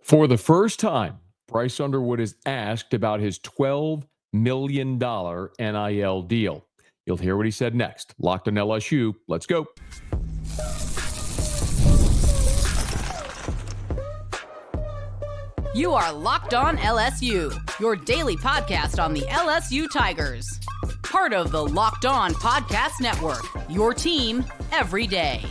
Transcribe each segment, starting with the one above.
For the first time, Bryce Underwood is asked about his $12 million NIL deal. You'll hear what he said next. Locked on LSU. Let's go. You are Locked On LSU, your daily podcast on the LSU Tigers. Part of the Locked On Podcast Network, your team every day.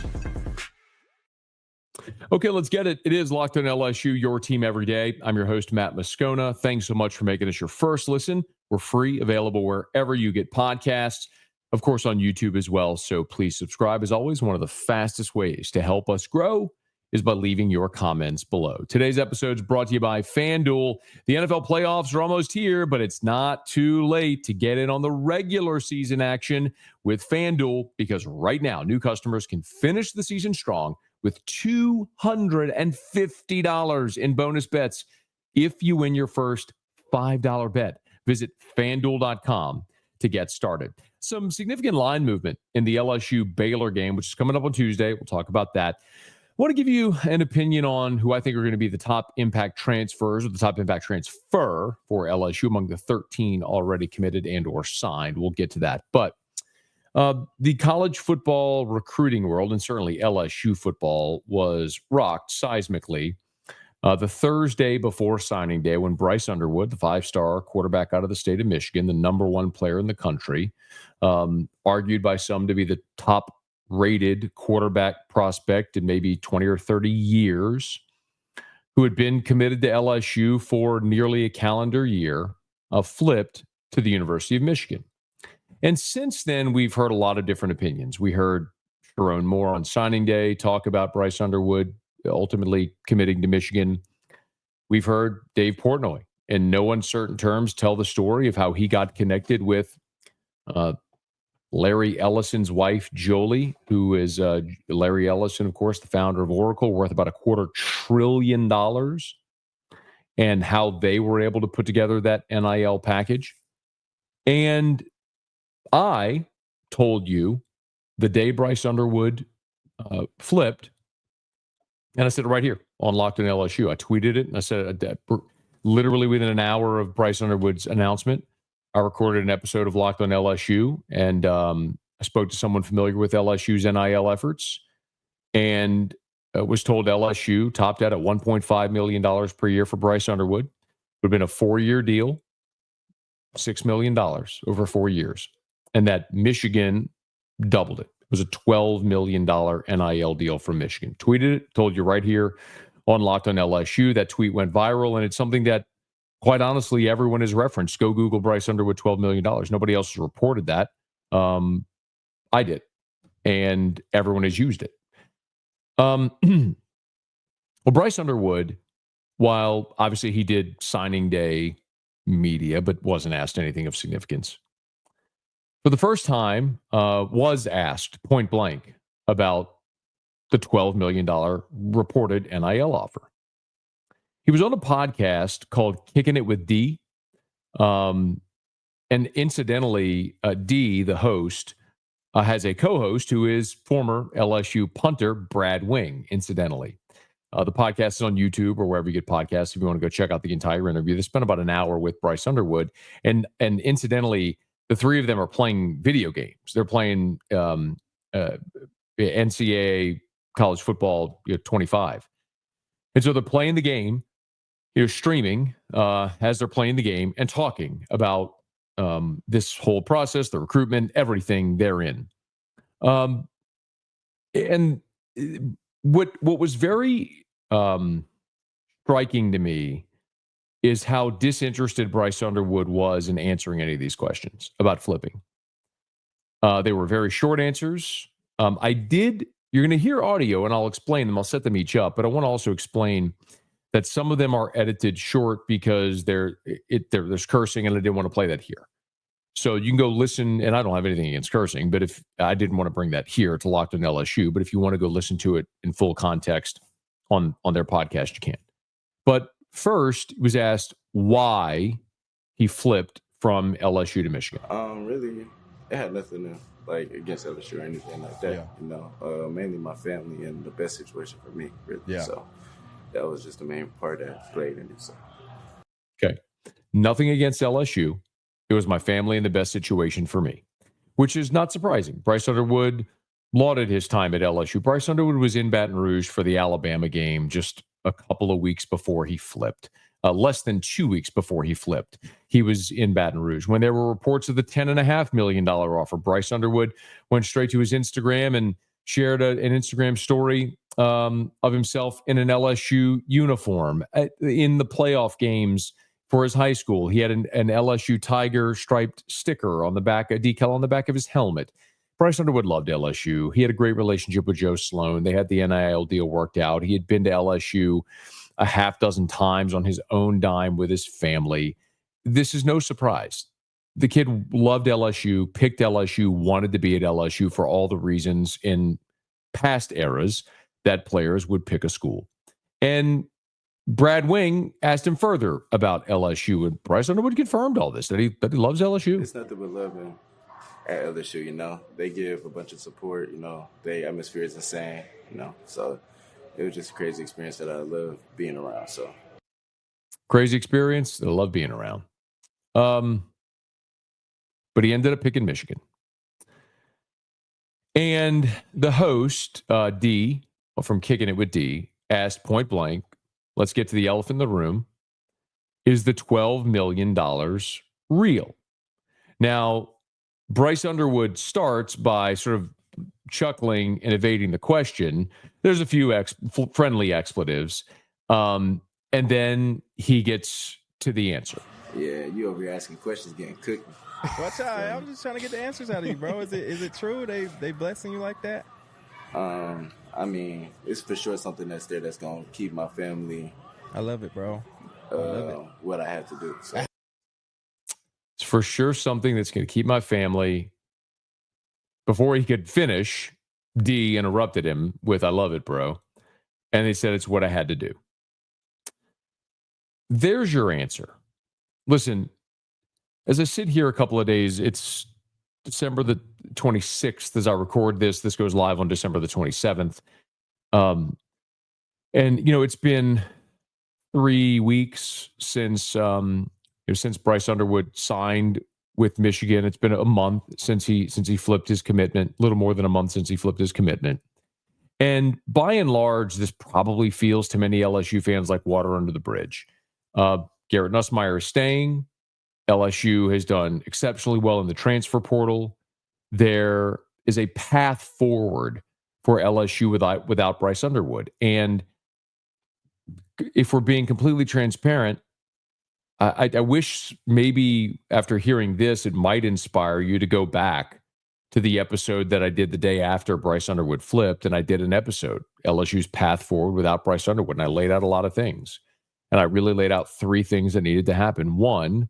Okay, let's get it. It is Locked On LSU, your team every day. I'm your host, Matt Moscona. Thanks so much for making us your first listen. We're free, available wherever you get podcasts, of course, on YouTube as well. So please subscribe. As always, one of the fastest ways to help us grow is by leaving your comments below. Today's episode is brought to you by FanDuel. The NFL playoffs are almost here, but it's not too late to get in on the regular season action with FanDuel, because right now, new customers can finish the season strong with $250 in bonus bets if you win your first $5 bet. Visit FanDuel.com to get started. Some significant line movement in the LSU Baylor game, which is coming up on Tuesday. We'll talk about that. I want to give you an opinion on who I think are going to be the top impact transfers or the top impact transfer for LSU among the 13 already committed and or signed. We'll get to that. But the college football recruiting world, and certainly LSU football, was rocked seismically the Thursday before signing day when Bryce Underwood, the five-star quarterback out of the state of Michigan, the number one player in the country, argued by some to be the top-rated quarterback prospect in maybe 20 or 30 years, who had been committed to LSU for nearly a calendar year, flipped to the University of Michigan. And since then, we've heard a lot of different opinions. We heard Sharon Moore on signing day talk about Bryce Underwood ultimately committing to Michigan. We've heard Dave Portnoy, in no uncertain terms, tell the story of how he got connected with Larry Ellison's wife, Jolie, who is Larry Ellison, of course, the founder of Oracle, worth about $250 billion, and how they were able to put together that NIL package. And I told you the day Bryce Underwood flipped, and I said it right here on Locked On LSU. I tweeted it, and I said literally within an hour of Bryce Underwood's announcement, I recorded an episode of Locked On LSU, and I spoke to someone familiar with LSU's NIL efforts, and was told LSU topped out at $1.5 million per year for Bryce Underwood. It would have been a 4-year deal, $6 million over 4 years. And that Michigan doubled it. It was a $12 million NIL deal from Michigan. Tweeted it, told you right here on Locked On LSU. That tweet went viral, and it's something that, quite honestly, everyone has referenced. Go Google Bryce Underwood, $12 million. Nobody else has reported that. I did, and everyone has used it. Well, Bryce Underwood, while obviously he did signing day media, but wasn't asked anything of significance, for the first time, was asked point blank about the $12 million reported NIL offer. He was on a podcast called Kicking It with D. And incidentally, D, the host, has a co-host who is former LSU punter Brad Wing, incidentally. The podcast is on YouTube or wherever you get podcasts if you want to go check out the entire interview. They spent about an hour with Bryce Underwood. And incidentally, the three of them are playing video games. They're playing NCAA college football 25. And so they're playing the game, streaming as they're playing the game and talking about this whole process, the recruitment, everything therein. And what was very striking to me is how disinterested Bryce Underwood was in answering any of these questions about flipping. They were very short answers. You're going to hear audio, and I'll explain them. I'll set them each up, but I want to also explain that some of them are edited short because there's cursing, and I didn't want to play that here. So you can go listen, and I don't have anything against cursing, but if I didn't want to bring that here to Locked On LSU, but if you want to go listen to it in full context on their podcast, you can. But first, he was asked why he flipped from LSU to Michigan. Really, it had nothing to against LSU or anything like that. Yeah. Mainly my family and the best situation for me. Really. Yeah. So that was just the main part that played in it. So. Okay. Nothing against LSU. It was my family in the best situation for me, which is not surprising. Bryce Underwood lauded his time at LSU. Bryce Underwood was in Baton Rouge for the Alabama game just a couple of weeks before he flipped. Less than 2 weeks before he flipped, he was in Baton Rouge. When there were reports of the $10.5 million offer, Bryce Underwood went straight to his Instagram and shared an Instagram story of himself in an LSU uniform in the playoff games for his high school. He had an LSU Tiger striped sticker on the back, a decal on the back of his helmet. Bryce Underwood loved LSU. He had a great relationship with Joe Sloan. They had the NIL deal worked out. He had been to LSU a half dozen times on his own dime with his family. This is no surprise. The kid loved LSU, picked LSU, wanted to be at LSU for all the reasons in past eras that players would pick a school. And Brad Wing asked him further about LSU, and Bryce Underwood confirmed all this, that he loves LSU. It's nothing but loving at LSU, you know. They give a bunch of support, you know. Their atmosphere is insane, you know. So it was just a crazy experience that I love being around. So crazy experience. I love being around. But he ended up picking Michigan. And the host, D, from Kicking It with D, asked point blank, let's get to the elephant in the room. Is the $12 million real? Now, Bryce Underwood starts by sort of chuckling and evading the question. There's a few friendly expletives. And then he gets to the answer. Yeah, you over here asking questions, getting cooked. Watch out! I'm just trying to get the answers out of you, bro. Is it true? They blessing you like that? I mean, it's for sure something that's there that's gonna keep my family. I love it, bro. I love it. What I have to do. So. It's for sure something that's going to keep my family. Before he could finish, D interrupted him with, I love it, bro. And they said, it's what I had to do. There's your answer. Listen, as I sit here a couple of days, it's December the 26th as I record this. This goes live on December the 27th. And, you know, it's been 3 weeks since Bryce Underwood signed with Michigan. It's been a month since he flipped his commitment, a little more than a month since he flipped his commitment. And by and large, this probably feels to many LSU fans like water under the bridge. Garrett Nussmeier is staying. LSU has done exceptionally well in the transfer portal. There is a path forward for LSU without Bryce Underwood. And if we're being completely transparent, I wish maybe after hearing this, it might inspire you to go back to the episode that I did the day after Bryce Underwood flipped. And I did an episode, LSU's path forward without Bryce Underwood. And I laid out a lot of things. And I really laid out 3 things that needed to happen. One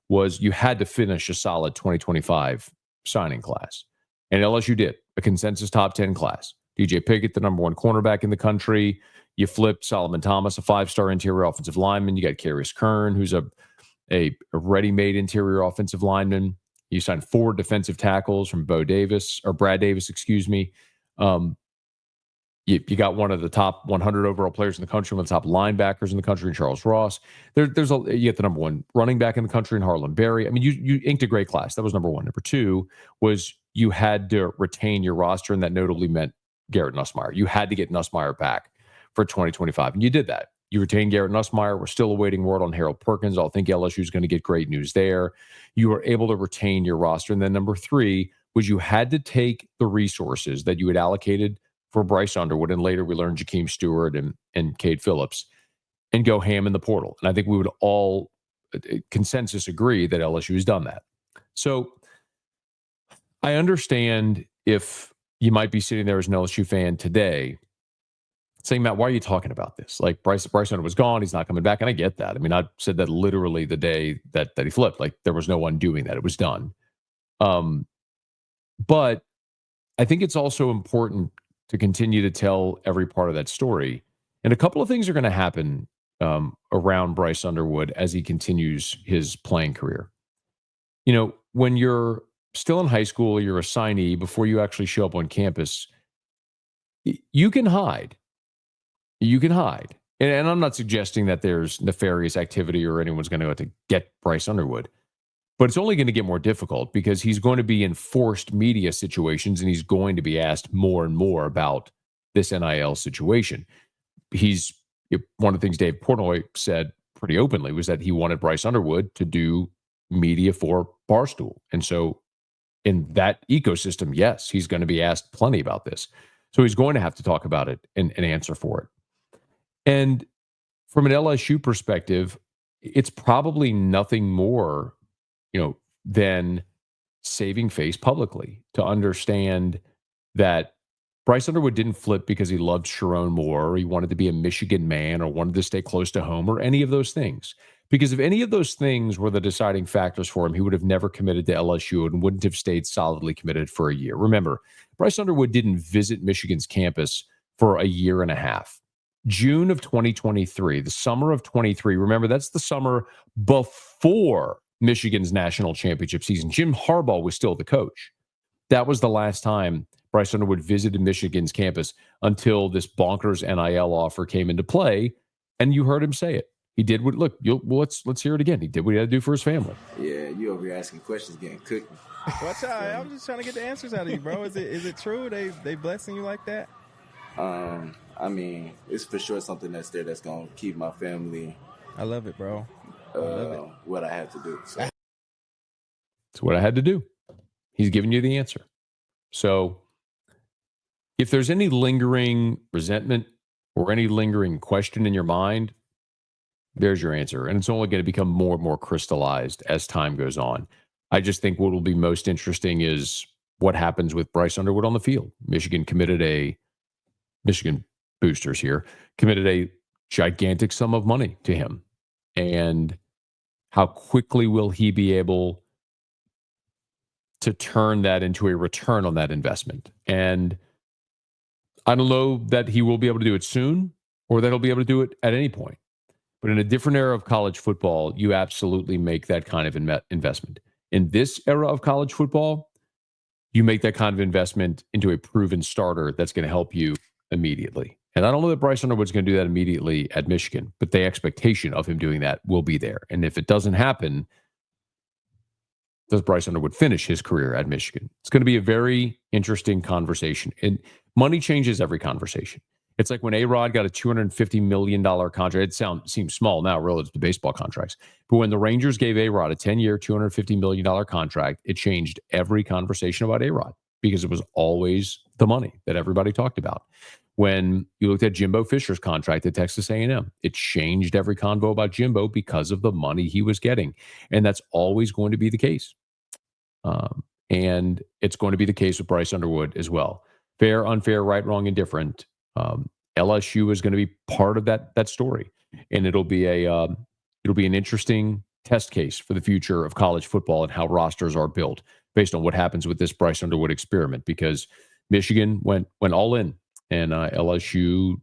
was you had to finish a solid 2025 signing class. And LSU did, a consensus top 10 class. DJ Pickett, the number 1 cornerback in the country. You flipped Solomon Thomas, a 5-star interior offensive lineman. You got Karius Kern, who's a ready-made interior offensive lineman. You signed 4 defensive tackles from Brad Davis, excuse me. You got one of the top 100 overall players in the country, one of the top linebackers in the country, Charles Ross. You get the number 1 running back in the country in Harlan Berry. I mean, you inked a great class. That was number 1. Number 2 was you had to retain your roster, and that notably meant Garrett Nussmeier. You had to get Nussmeier back for 2025, and you did that. You retained Garrett Nussmeier. We're still awaiting word on Harold Perkins. I think LSU is going to get great news there. You were able to retain your roster. And then number 3 was you had to take the resources that you had allocated for Bryce Underwood, and later we learned Jakeem Stewart and Cade Phillips, and go ham in the portal. And I think we would all consensus agree that LSU has done that. So I understand if you might be sitting there as an LSU fan today saying, Matt, why are you talking about this? Like Bryce Underwood was gone. He's not coming back. And I get that. I mean, I said that literally the day that he flipped. Like there was no one doing that. It was done. But I think it's also important to continue to tell every part of that story. And a couple of things are going to happen around Bryce Underwood as he continues his playing career. You know, when you're still in high school, you're a signee before you actually show up on campus, you can hide. You can hide. And I'm not suggesting that there's nefarious activity or anyone's going to go to get Bryce Underwood, but it's only going to get more difficult because he's going to be in forced media situations and he's going to be asked more and more about this NIL situation. One of the things Dave Portnoy said pretty openly was that he wanted Bryce Underwood to do media for Barstool. And so in that ecosystem, yes, he's going to be asked plenty about this. So he's going to have to talk about it and answer for it. And from an LSU perspective, it's probably nothing more, than saving face publicly to understand that Bryce Underwood didn't flip because he loved Sharon Moore or he wanted to be a Michigan man or wanted to stay close to home or any of those things. Because if any of those things were the deciding factors for him, he would have never committed to LSU and wouldn't have stayed solidly committed for a year. Remember, Bryce Underwood didn't visit Michigan's campus for a year and a half. June of 2023, the summer of 23, remember, that's the summer before Michigan's national championship season. Jim Harbaugh was still the coach. That was the last time Bryce Underwood visited Michigan's campus until this bonkers NIL offer came into play, and you heard him say it. He did what? Look, let's hear it again. He did what he had to do for his family. Yeah, you over here asking questions, getting cooked. Watch out! I'm just trying to get the answers out of you, bro. Is it true they blessing you like that? I mean, it's for sure something that's there that's gonna keep my family. I love it, bro. What I had to do. So. It's what I had to do. He's giving you the answer. So if there's any lingering resentment or any lingering question in your mind, there's your answer. And it's only going to become more and more crystallized as time goes on. I just think what will be most interesting is what happens with Bryce Underwood on the field. Michigan boosters here committed a gigantic sum of money to him. And how quickly will he be able to turn that into a return on that investment? And I don't know that he will be able to do it soon or that he'll be able to do it at any point. But in a different era of college football, you absolutely make that kind of investment. In this era of college football, you make that kind of investment into a proven starter that's going to help you immediately. And I don't know that Bryce Underwood's going to do that immediately at Michigan, but the expectation of him doing that will be there. And if it doesn't happen, does Bryce Underwood finish his career at Michigan? It's going to be a very interesting conversation. And money changes every conversation. It's like when A-Rod got a $250 million contract. It seems small now relative to baseball contracts. But when the Rangers gave A-Rod a 10-year, $250 million contract, it changed every conversation about A-Rod because it was always the money that everybody talked about. When you looked at Jimbo Fisher's contract at Texas A&M, it changed every convo about Jimbo because of the money he was getting. And that's always going to be the case. And it's going to be the case with Bryce Underwood as well. Fair, unfair, right, wrong, indifferent. LSU is going to be part of that story. And it'll be an interesting test case for the future of college football and how rosters are built based on what happens with this Bryce Underwood experiment, because Michigan went all in. And LSU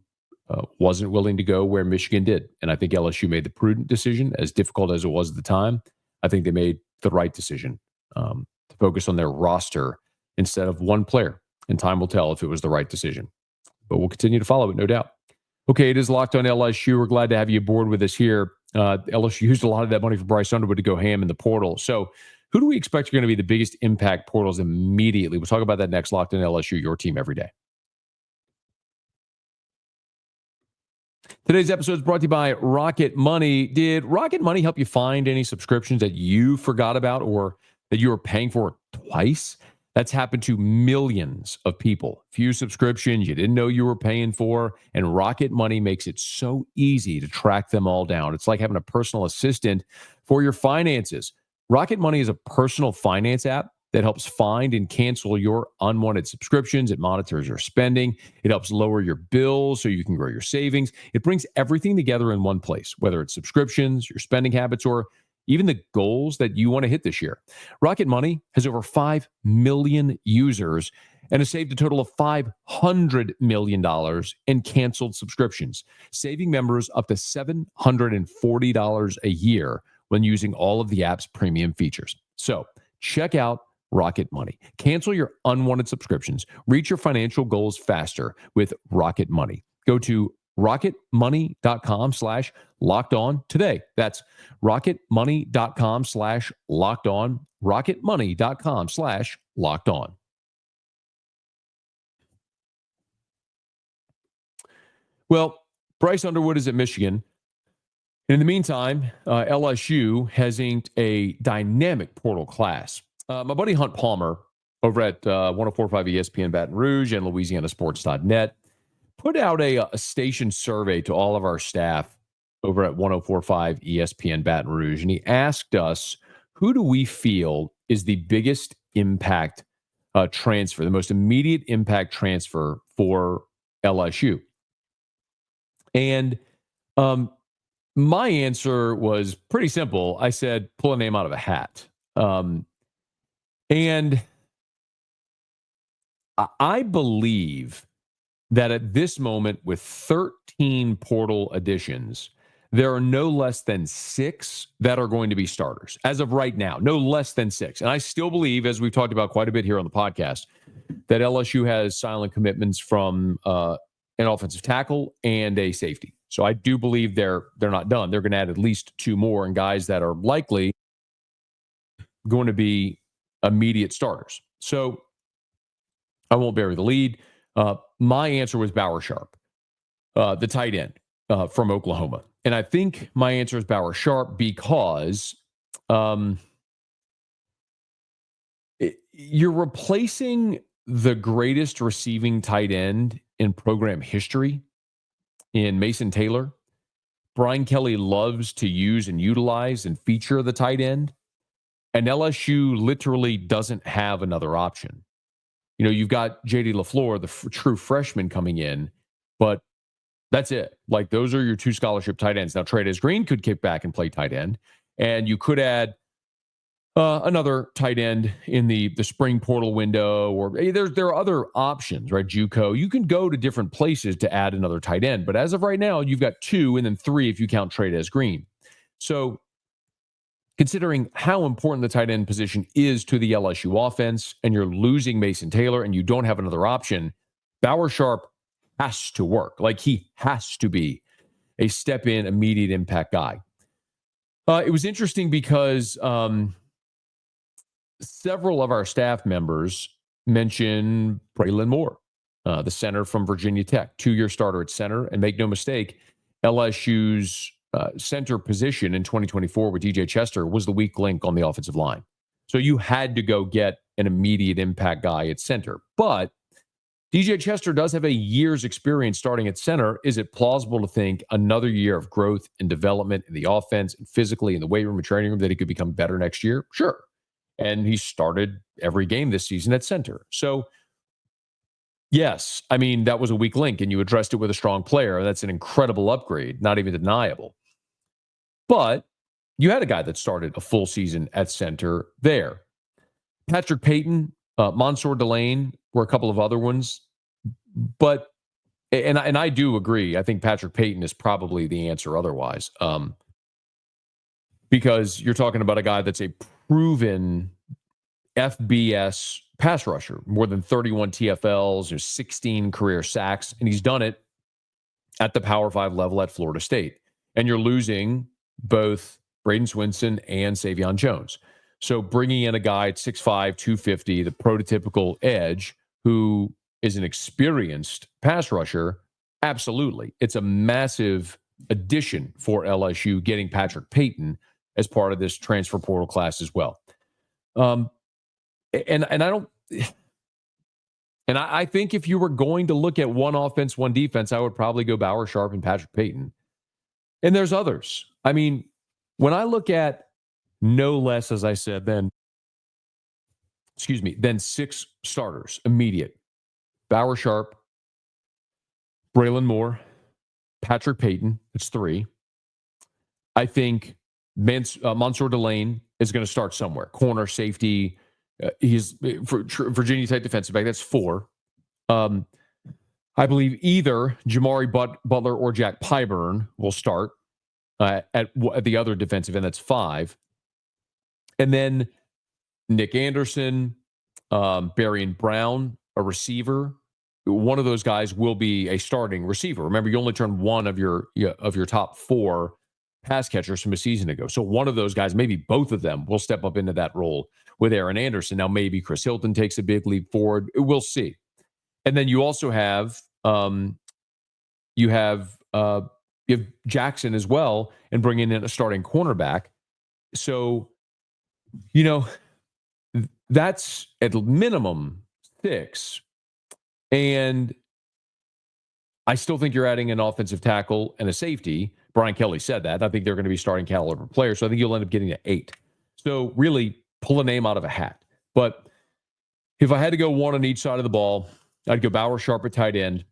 wasn't willing to go where Michigan did. And I think LSU made the prudent decision, as difficult as it was at the time. I think they made the right decision to focus on their roster instead of one player. And time will tell if it was the right decision. But we'll continue to follow it, no doubt. Okay, it is Locked On LSU. We're glad to have you aboard with us here. LSU used a lot of that money for Bryce Underwood to go ham in the portal. So who do we expect are going to be the biggest impact portals immediately? We'll talk about that next. Locked On LSU, your team every day. Today's episode is brought to you by Rocket Money. Did Rocket Money help you find any subscriptions that you forgot about or that you were paying for twice? That's happened to millions of people. Few subscriptions you didn't know you were paying for, and Rocket Money makes it so easy to track them all down. It's like having a personal assistant for your finances. Rocket Money is a personal finance app that helps find and cancel your unwanted subscriptions. It monitors your spending. It helps lower your bills so you can grow your savings. It brings everything together in one place, whether it's subscriptions, your spending habits, or even the goals that you want to hit this year. Rocket Money has over 5 million users and has saved a total of $500 million in canceled subscriptions, saving members up to $740 a year when using all of the app's premium features. So check out Rocket Money. Cancel your unwanted subscriptions. Reach your financial goals faster with Rocket Money. Go to rocketmoney.com/locked-on today. That's rocketmoney.com/locked-on, rocketmoney.com/locked-on. Well, Bryce Underwood is at Michigan. In the meantime, LSU has inked a dynamic portal class. My buddy Hunt Palmer over at 1045 ESPN Baton Rouge and LouisianaSports.net put out a station survey to all of our staff over at 1045 ESPN Baton Rouge. And he asked us, who do we feel is the biggest impact transfer, the most immediate impact transfer for LSU? And my answer was pretty simple. I said, pull a name out of a hat. And I believe that at this moment, with 13 portal additions, there are no less than 6 that are going to be starters. As of right now, no less than 6. And I still believe, as we've talked about quite a bit here on the podcast, that LSU has silent commitments from an offensive tackle and a safety. So I do believe they're not done. They're going to add at least 2 more, and guys that are likely going to be immediate starters. So I won't bury the lead. My answer was Bauer Sharp, the tight end from Oklahoma. And I think my answer is Bauer Sharp because you're replacing the greatest receiving tight end in program history in Mason Taylor. Brian Kelly loves to use and utilize and feature the tight end. And LSU literally doesn't have another option. You know, you've got J.D. LaFleur, the true freshman, coming in, but that's it. Like, those are your 2 scholarship tight ends. Now, Trey'Dez Green could kick back and play tight end, and you could add another tight end in the spring portal window, or there are other options, right? JUCO. You can go to different places to add another tight end, but as of right now, you've got 2 and then 3 if you count Trey'Dez Green. So, considering how important the tight end position is to the LSU offense, and you're losing Mason Taylor and you don't have another option, Bauer Sharp has to work. Like, he has to be a step-in, immediate impact guy. It was interesting because several of our staff members mentioned Braylon Moore, the center from Virginia Tech, 2-year starter at center. And make no mistake, LSU's center position in 2024 with DJ Chester was the weak link on the offensive line. So you had to go get an immediate impact guy at center. But DJ Chester does have a year's experience starting at center. Is it plausible to think another year of growth and development in the offense and physically in the weight room and training room that he could become better next year? Sure. And he started every game this season at center. So, yes, I mean, that was a weak link, and you addressed it with a strong player. That's an incredible upgrade, not even deniable. But you had a guy that started a full season at center there. Patrick Payton, Mansour Delane were a couple of other ones. But, and I do agree, I think Patrick Payton is probably the answer otherwise. Because you're talking about a guy that's a proven FBS pass rusher, more than 31 TFLs, or 16 career sacks, and he's done it at the Power 5 level at Florida State. And you're losing both Braden Swinson and Savion Jones. So bringing in a guy at 6'5", 250, the prototypical edge, who is an experienced pass rusher, absolutely. It's a massive addition for LSU getting Patrick Payton as part of this transfer portal class as well. I think if you were going to look at one offense, one defense, I would probably go Bauer Sharp and Patrick Payton. And there's others. I mean, when I look at no less, as I said, than 6 starters, immediate: Bauer Sharp, Braylon Moore, Patrick Payton, it's 3. I think Mansour Delane is going to start somewhere. Corner, safety. He's for Virginia Tech defensive back. That's 4. I believe either Jamari Butler or Jack Pyburn will start at the other defensive end. That's 5. And then Nick Anderson, Barian Brown, a receiver, one of those guys will be a starting receiver. Remember, you only turn one of your top 4 pass catchers from a season ago. So one of those guys, maybe both of them, will step up into that role with Aaron Anderson. Now, maybe Chris Hilton takes a big leap forward. We'll see. And then you also have you have Jackson as well, and bringing in a starting cornerback. So, that's at minimum 6. And I still think you're adding an offensive tackle and a safety. Brian Kelly said that. I think they're going to be starting caliber players. So I think you'll end up getting to 8. So really pull a name out of a hat. But if I had to go one on each side of the ball, I'd go Bauer Sharp at tight end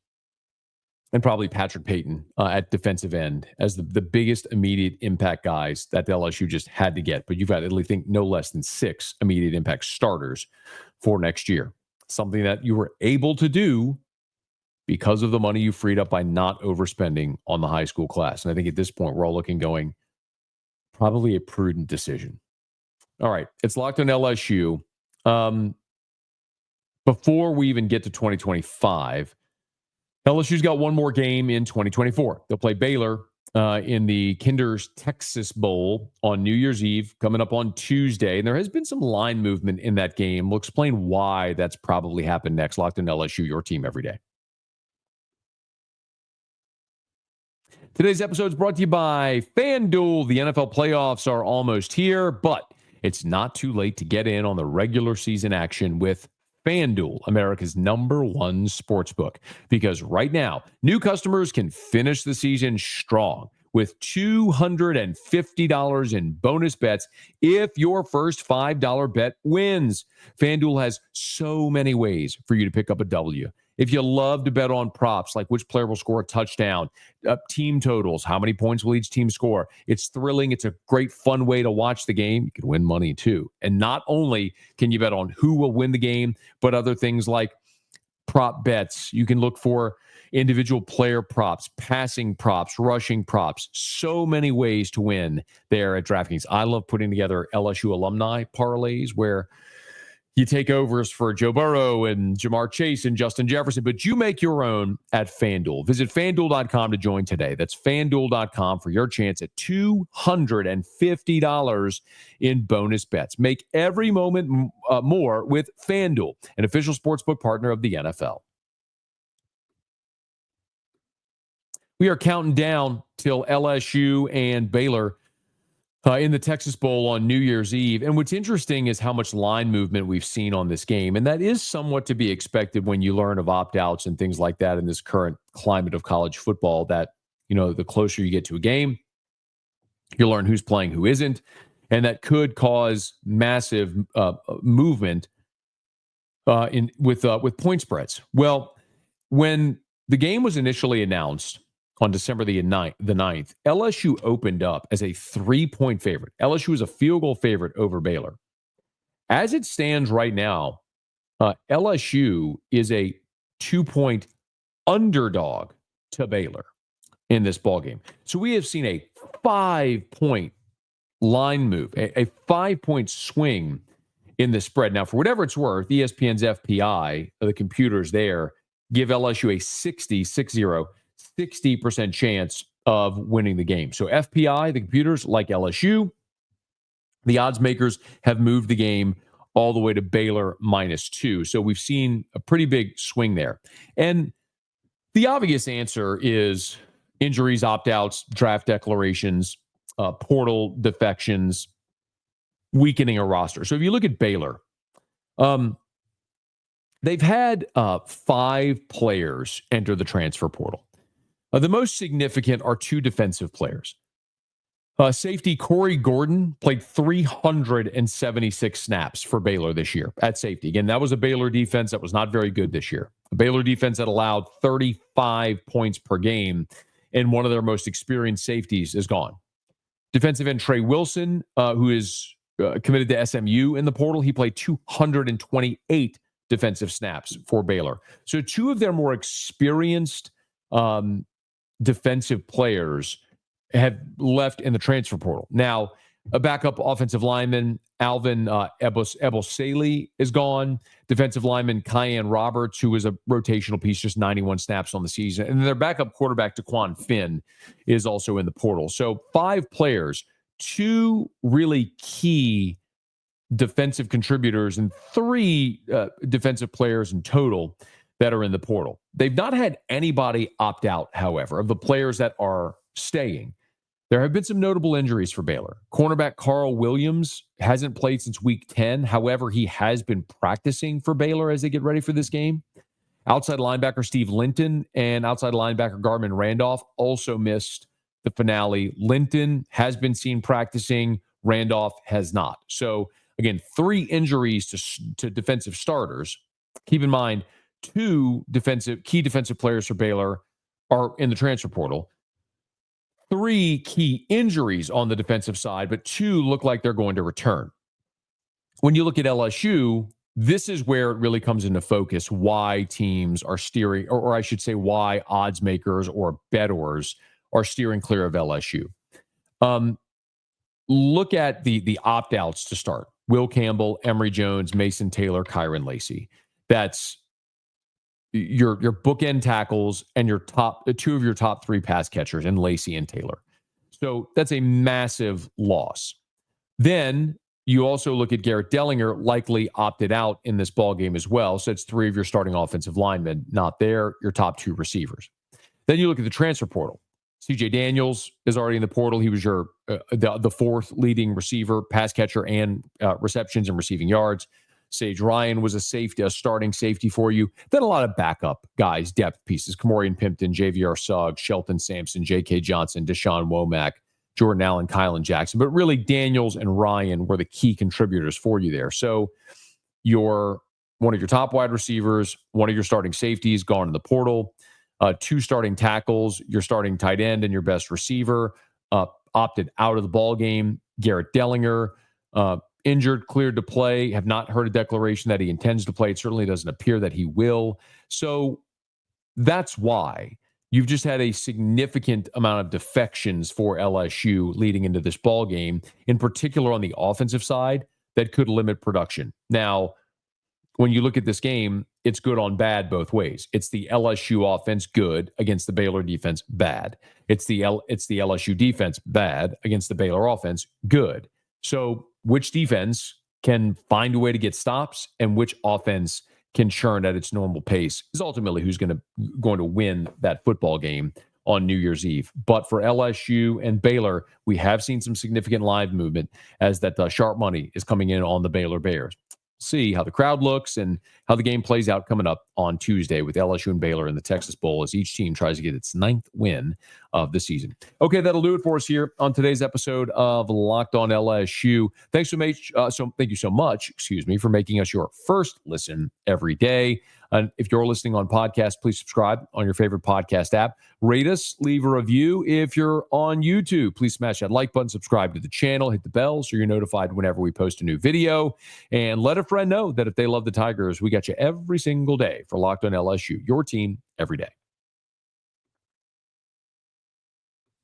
and probably Patrick Payton at defensive end as the biggest immediate impact guys that the LSU just had to get. But you've got, I think, no less than 6 immediate impact starters for next year. Something that you were able to do because of the money you freed up by not overspending on the high school class. And I think at this point, we're all going, probably a prudent decision. All right, it's Locked on LSU. Before we even get to 2025, LSU's got one more game in 2024. They'll play Baylor in the Kinder's Texas Bowl on New Year's Eve, coming up on Tuesday. And there has been some line movement in that game. We'll explain why that's probably happened next. Locked in LSU, your team every day. Today's episode is brought to you by FanDuel. The NFL playoffs are almost here, but it's not too late to get in on the regular season action with FanDuel, America's #1 sportsbook. Because right now, new customers can finish the season strong with $250 in bonus bets if your first $5 bet wins. FanDuel has so many ways for you to pick up a W. If you love to bet on props, like which player will score a touchdown, team totals, how many points will each team score, it's thrilling. It's a great, fun way to watch the game. You can win money, too. And not only can you bet on who will win the game, but other things like prop bets. You can look for individual player props, passing props, rushing props. So many ways to win there at DraftKings. I love putting together LSU alumni parlays where you take overs for Joe Burrow and Jamar Chase and Justin Jefferson, but you make your own at FanDuel. Visit FanDuel.com to join today. That's FanDuel.com for your chance at $250 in bonus bets. Make every moment more with FanDuel, an official sportsbook partner of the NFL. We are counting down till LSU and Baylor in the Texas Bowl on New Year's Eve. And what's interesting is how much line movement we've seen on this game. And that is somewhat to be expected when you learn of opt-outs and things like that in this current climate of college football, that, the closer you get to a game, you learn who's playing, who isn't. And that could cause massive movement with point spreads. Well, when the game was initially announced on December the 9th, LSU opened up as a 3-point favorite. LSU is a field goal favorite over Baylor. As it stands right now, LSU is a 2-point underdog to Baylor in this ballgame. So we have seen a 5-point line move, a 5-point swing in the spread. Now, for whatever it's worth, ESPN's FPI, the computers there, give LSU a 60% chance of winning the game. So FPI, the computers, like LSU, the Oddsmakers have moved the game all the way to Baylor -2. So we've seen a pretty big swing there. And the obvious answer is injuries, opt-outs, draft declarations, portal defections, weakening a roster. So if you look at Baylor, they've had 5 players enter the transfer portal. The most significant are 2 defensive players. Safety Corey Gordon played 376 snaps for Baylor this year at safety. Again, that was a Baylor defense that was not very good this year. A Baylor defense that allowed 35 points per game, and one of their most experienced safeties is gone. Defensive end Trey Wilson, who is committed to SMU in the portal, he played 228 defensive snaps for Baylor. So 2 of their more experienced defensive players have left in the transfer portal. Now, A backup offensive lineman, Alvin Ebosele, is gone. Defensive lineman Kyan Roberts, who was a rotational piece, just 91 snaps on the season. And their backup quarterback, Daquan Finn, is also in the portal. So 5 players, 2 really key defensive contributors and 3 defensive players in total that are in the portal. They've not had anybody opt out, however, of the players that are staying. There have been some notable injuries for Baylor. Cornerback Carl Williams hasn't played since week 10. However, he has been practicing for Baylor as they get ready for this game. Outside linebacker Steve Linton and outside linebacker Garmin Randolph also missed the finale. Linton has been seen practicing. Randolph has not. So, again, 3 injuries to defensive starters. Keep in mind, 2 key defensive players for Baylor are in the transfer portal. 3 key injuries on the defensive side, but 2 look like they're going to return. When you look at LSU, this is where it really comes into focus why teams are steering, or I should say why odds makers or bettors are steering clear of LSU. Look at the opt-outs to start. Will Campbell, Emory Jones, Mason Taylor, Kyron Lacey. That's your bookend tackles and your 2 of your top 3 pass catchers in Lacey and Taylor. So that's a massive loss. Then you also look at Garrett Dellinger, likely opted out in this ball game as well. So it's 3 of your starting offensive linemen not there, your top 2 receivers. Then you look at the transfer portal. CJ Daniels is already in the portal. He was your the 4th leading receiver, pass catcher, and receptions and receiving yards. Sage Ryan was a starting safety for you. Then a lot of backup guys, depth pieces. Kamorian Pimpton, JVR Suggs, Shelton Sampson, J.K. Johnson, Deshaun Womack, Jordan Allen, Kylan Jackson. But really, Daniels and Ryan were the key contributors for you there. So one of your top wide receivers, one of your starting safeties gone in the portal, 2 starting tackles, your starting tight end, and your best receiver opted out of the ball game. Garrett Dellinger, injured, cleared to play. Have not heard a declaration that he intends to play. It certainly doesn't appear that he will. So that's why you've just had a significant amount of defections for LSU leading into this ball game, in particular on the offensive side, that could limit production. Now, when you look at this game, it's good on bad both ways. It's the LSU offense good against the Baylor defense bad. It's the LSU defense bad against the Baylor offense good. So which defense can find a way to get stops and which offense can churn at its normal pace is ultimately who's going to win that football game on New Year's Eve. But for LSU and Baylor, we have seen some significant live movement as that sharp money is coming in on the Baylor Bears. See how the crowd looks and how the game plays out coming up on Tuesday with LSU and Baylor in the Texas Bowl as each team tries to get its 9th win of the season. Okay, that'll do it for us here on today's episode of Locked On LSU. Thank you so much, for making us your first listen every day. And if you're listening on podcast, please subscribe on your favorite podcast app. Rate us, leave a review. If you're on YouTube, please smash that like button, subscribe to the channel, hit the bell so you're notified whenever we post a new video. And let a friend know that if they love the Tigers, we got you every single day for Locked On LSU, your team every day.